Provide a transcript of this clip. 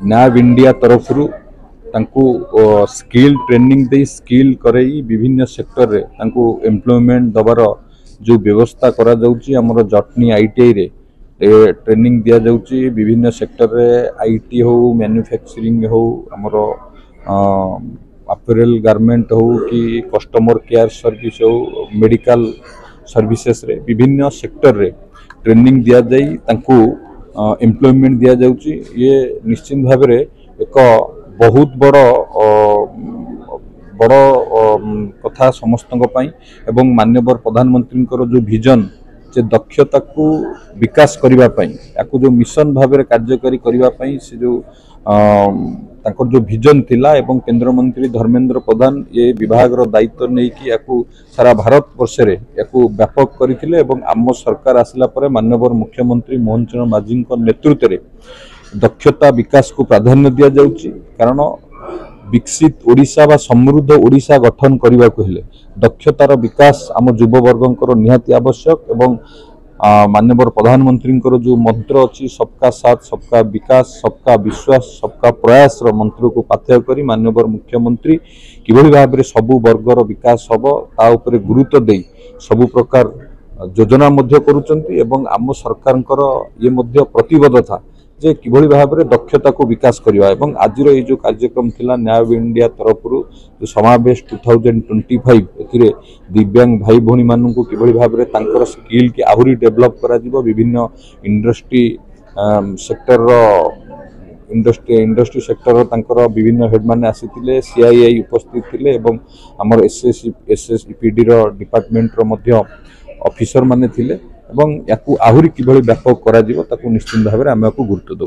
न्याव India तरफ skill training दे skill करई विभिन्न सेक्टर रे एम्प्लॉयमेंट दबार जो व्यवस्था करा जाउची हमर जटनी आईटीआई रे ट्रेनिंग दिया जाउची विभिन्न सेक्टर रे आईटी हो मैन्युफैक्चरिंग हो हमर अपरेल गारमेंट हो कि कस्टमर केयर सर्विस हो मेडिकल सर्विसेस रे विभिन्न सेक्टर रे ट्रेनिंग दिया जाई तांको एम्प्लॉयमेंट दिया जाउची। ये निश्चित भाव में एक बहुत बड़ बड़ कथा समस्त एवं माननीय प्रधानमंत्री जो विजन से दक्षता को विकास करने जो मिशन भाव में कार्यकारी करने से जो तांकर जो विजन थिला एवं केंद्र मंत्री धर्मेंद्र प्रधान ये विभाग दायित्व नहीं कि सारा भारत वर्ष रे याकू व्यापक करथिले एवं आम सरकार आसिला परे माननीय मुख्यमंत्री मोहन चरण माझी नेतृत्व में दक्षता विकास को प्राधान्य दिया जाउची। कारण विकसित ओडिशा बा समृद्ध ओडिशा गठन करने को हेले दक्षतार विकास आम युववर्गंकर निहाती आवश्यक एवं माननीय प्रधानमंत्री जो मंत्र अच्छी सबका साथ सबका विकास सबका विश्वास सबका प्रयास मंत्र को पाथ्य करी माननीय मुख्यमंत्री किभली भाव में सबु वर्गर विकास हम ता उपरे गुरुत्व दे सबु प्रकार योजना मध्य करुचंती एवं आम सरकार ये मध्य प्रतिबद्धता जे किभली भाव में दक्षता को विकास करवा एवं आज जो कार्यक्रम थिला न्याव इंडिया तरफ जो समावेश 2025 एथिरे दिव्यांग भाई भौणी मानू किभली भाव में तांकर स्किल की आहुरी डेवलप करा जिवो विभिन्न इंडस्ट्री सेक्टर इंडस्ट्री सेक्टर तांकर विभिन्न हेड माने आसीथिले सीआईआई उपस्थित थिले एवं हमर एसएसईपीडी रो डिपार्टमेंट रो मध्य ऑफिसर माने थिले एवं याकू आहुरी किभली व्यापक करा जिवो ताकू निश्चित भाव में आमे गुरुत्व दउ।